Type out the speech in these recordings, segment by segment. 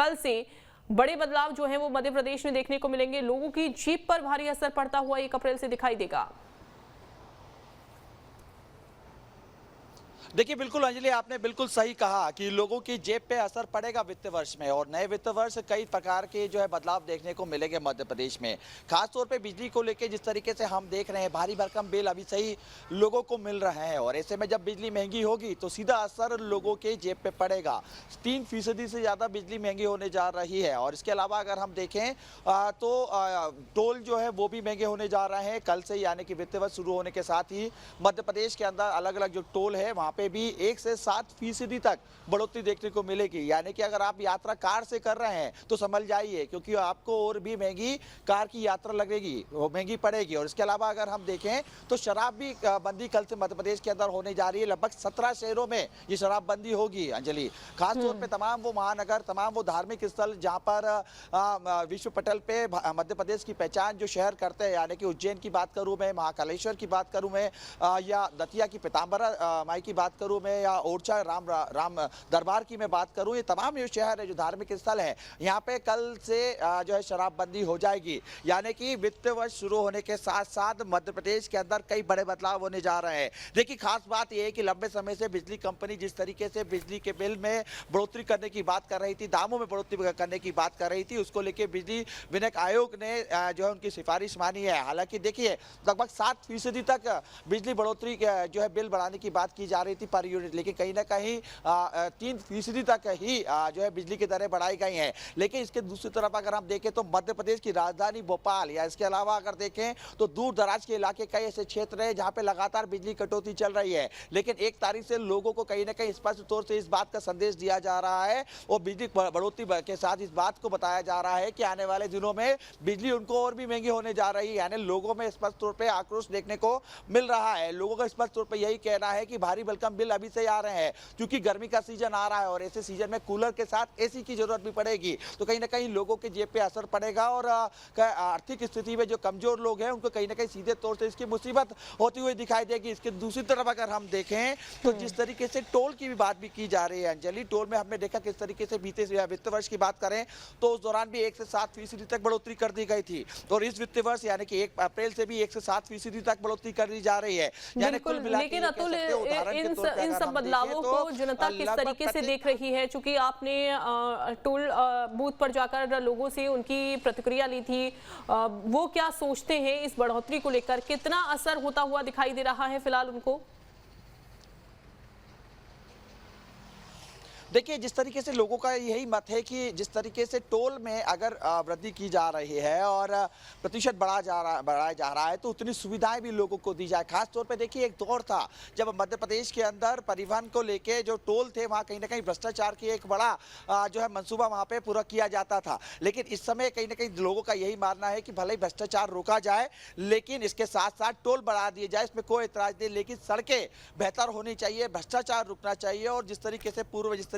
कल से बड़े बदलाव जो है वो मध्य प्रदेश में देखने को मिलेंगे। लोगों की जेब पर भारी असर पड़ता हुआ 1 अप्रैल से दिखाई देगा। देखिए बिल्कुल अंजलि, आपने बिल्कुल सही कहा कि लोगों की जेब पे असर पड़ेगा वित्त वर्ष में, और नए वित्त वर्ष कई प्रकार के जो है बदलाव देखने को मिलेंगे मध्य प्रदेश में। खासतौर पे बिजली को लेके जिस तरीके से हम देख रहे हैं, भारी भरकम बिल अभी सही लोगों को मिल रहे हैं, और ऐसे में जब बिजली महंगी होगी तो सीधा असर लोगों के जेब पे पड़ेगा। 3% से ज़्यादा बिजली महंगी होने जा रही है। और इसके अलावा अगर हम देखें तो टोल जो है वो भी महंगे होने जा रहे हैं कल से, यानी कि वित्त वर्ष शुरू होने के साथ ही मध्य प्रदेश के अंदर अलग अलग जो टोल है वहाँ पे भी 1 से 7% तक बढ़ोतरी देखने को मिलेगी। यानी कि अगर आप यात्रा कार से कर रहे हैं तो समझ जाइए, क्योंकि आपको और भी महंगी कार की यात्रा लगेगी, वो महंगी पड़ेगी। और इसके अलावा अगर हम देखें तो शराब भी बंदी कल से मध्य प्रदेश के अंदर होने जा रही है। लगभग 17 शहरों में ये शराब बंदी होगी अंजलि। खासतौर पर तमाम वो महानगर, तमाम वो धार्मिक स्थल जहाँ पर विश्व पटल पे मध्य प्रदेश की पहचान जो शहर करते हैं, यानी कि उज्जैन की बात करूँ मैं, महाकालेश्वर की बात करूँ मैं, या दतिया की पीताम्बरा माई की बात करूँ मैं, या ओरछा राम दरबार की मैं बात करूं, ये तमाम जो शहर है, जो धार्मिक स्थल है, यहाँ पे कल से जो है शराबबंदी हो जाएगी। यानी कि वित्त वर्ष शुरू होने के साथ साथ मध्य प्रदेश के अंदर कई बड़े बदलाव होने जा रहे हैं। देखिए खास बात यह है कि लंबे समय से बिजली कंपनी जिस तरीके से बिजली के बिल में बढ़ोतरी करने की बात कर रही थी, दामों में बढ़ोतरी करने की बात कर रही थी, उसको लेकर बिजली विनियम आयोग ने जो है उनकी सिफारिश मानी है। हालांकि देखिए लगभग 7% तक बिजली बढ़ोतरी जो है बिल बढ़ाने की बात की जा रही थी पर यूनिट, लेकिन कहीं ना कहीं 3% तक ही जो है बिजली की दरें बढ़ाई गई हैं। लेकिन इसके दूसरी तरफ अगर हम देखें तो मध्य प्रदेश की राजधानी भोपाल या इसके अलावा अगर देखें तो दूर दराज के इलाके कई ऐसे क्षेत्र हैं जहां पे लगातार बिजली कटौती चल रही है। लेकिन 1 तारीख से लोगों को कहीं ना कहीं स्पष्ट तौर से इस बात का संदेश दिया जा रहा है और बिजली बढ़ोतरी के साथ इस बात को बताया जा रहा है कि आने वाले दिनों में बिजली उनको और भी महंगी होने जा रही है। यानी लोगों में स्पष्ट तौर पर आक्रोश देखने को मिल रहा है। लोगों का स्पष्ट तौर पर यही कहना है कि भारी भरकम बिल अभी से आ रहे हैं, क्योंकि गर्मी का सीजन आ रहा है और ऐसे सीजन में कूलर के साथ एसी की जरूरत भी पड़ेगी, तो कहीं ना कहीं लोगों के जेब पे असर पड़ेगा। और आर्थिक स्थिति में जो कमजोर लोग हैं उनको कहीं ना कहीं सीधे तौर से इसकी मुसीबत होती हुई दिखाई देगी। इसके दूसरी तरफ अगर हम देखें तो जिस तरीके से टोल की भी बात भी की जा रही है अंजलि, टोल में हमने देखा किस तरीके से बीते वित्त वर्ष की बात करें तो उस दौरान भी 1 से 7% तक बढ़ोतरी कर दी गई थी, और इस वित्त वर्ष यानी कि 1 अप्रैल से भी 1 से 7% तक बढ़ोतरी कर दी जा रही है। यानी कुल मिलाकर लेकिन अतुल इन सब बदलावों को जनता किस तरीके से देख रही है? चूंकि आपने टोल बूथ पर जाकर लोगों से उनकी प्रतिक्रिया ली थी, वो क्या सोचते हैं इस बढ़ोतरी को लेकर? कितना असर होता हुआ दिखाई दे रहा है फिलहाल उनको? देखिए जिस तरीके से लोगों का यही मत है कि जिस तरीके से टोल में अगर वृद्धि की जा रही है और प्रतिशत बढ़ाया जा रहा है तो उतनी सुविधाएं भी लोगों को दी जाए। खास तौर पे देखिए एक दौर था जब मध्य प्रदेश के अंदर परिवहन को लेके जो टोल थे वहाँ कहीं ना कहीं भ्रष्टाचार की एक बड़ा जो है मंसूबा वहाँ पे पूरा किया जाता था। लेकिन इस समय कहीं ना कहीं लोगों का यही मानना है कि भले ही भ्रष्टाचार रोका जाए लेकिन इसके साथ साथ टोल बढ़ा दिए जाए, इसमें कोई एतराज नहीं, लेकिन सड़कें बेहतर होनी चाहिए, भ्रष्टाचार रुकना चाहिए। और जिस तरीके से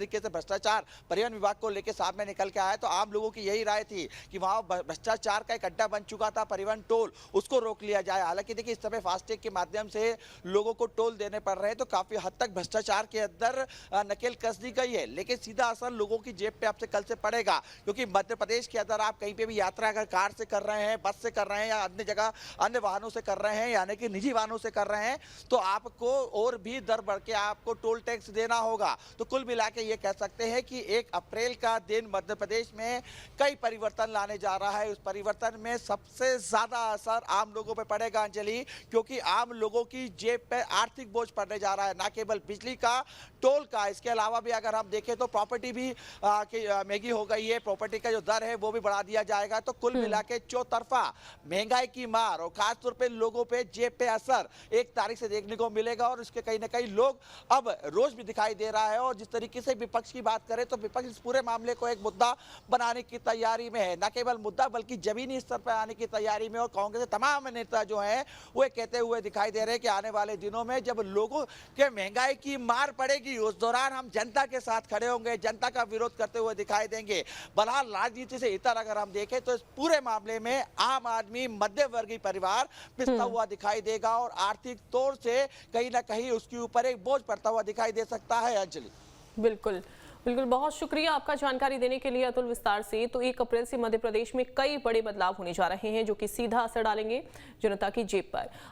तरीके से भ्रष्टाचार परिवहन विभाग को लेकर सामने निकल के आया तो आम लोगों की यही राय थी कि वहां भ्रष्टाचार का एक अड्डा बन चुका था परिवहन टोल, उसको रोक लिया जाए। हालांकि देखिए इस समय फास्टैग के माध्यम से लोगों को टोल देने पड़ रहे हैं तो काफी हद तक भ्रष्टाचार के अंदर नकेल कस दी गई है, लेकिन सीधा असर लोगों की जेब पे आपसे कल से पड़ेगा। क्योंकि मध्य प्रदेश के अंदर आप कहीं पे भी यात्रा अगर कार से कर रहे हैं, बस से कर रहे हैं या अन्य जगह अन्य वाहनों से कर रहे हैं यानी कि निजी वाहनों से कर रहे हैं तो आपको और भी दर बढ़ के आपको टोल टैक्स देना होगा। तो कुल मिला के ये कह सकते हैं कि 1 अप्रैल का दिन मध्य प्रदेश में कई परिवर्तन लाने जा रहा है। उस परिवर्तन में सबसे ज्यादा असर आम लोगों पे पड़ेगा अंजलि, क्योंकि आम लोगों की जेब पे आर्थिक बोझ पड़ने जा रहा है, ना केवल बिजली का, टोल का, इसके अलावा भी अगर हम देखें तो प्रॉपर्टी भी महंगी हो गई है, प्रॉपर्टी का जो दर है वो भी बढ़ा दिया जाएगा। तो कुल मिला के चौतरफा महंगाई की मार और खासतौर पर लोगों पे जेब पे असर 1 तारीख से देखने को मिलेगा। और इसके कहीं ना कहीं लोग अब रोज भी दिखाई दे रहा है। और जिस तरीके से विपक्ष की बात करें तो विपक्ष इस पूरे मामले को एक मुद्दा बनाने की तैयारी में है, न केवल मुद्दा बल्कि जमीनी स्तर पर आने की तैयारी में। और कांग्रेस के तमाम नेता जो हैं वो कहते हुए दिखाई दे रहे हैं कि आने वाले दिनों में जब लोगों के महंगाई की मार पड़ेगी उस दौरान हम जनता के साथ खड़े होंगे, जनता का विरोध करते हुए दिखाई देंगे। बहरहाल राजनीति से इतर अगर हम देखें तो इस पूरे मामले में आम आदमी, मध्य वर्गीय परिवार पिसता हुआ दिखाई देगा और आर्थिक तौर से कहीं ना कहीं उसके ऊपर एक बोझ पड़ता हुआ दिखाई दे सकता है अंजलि। बिल्कुल। बिल्कुल, बहुत शुक्रिया आपका जानकारी देने के लिए अतुल विस्तार से। तो 1 अप्रैल से मध्य प्रदेश में कई बड़े बदलाव होने जा रहे हैं जो कि सीधा असर डालेंगे जनता की जेब पर।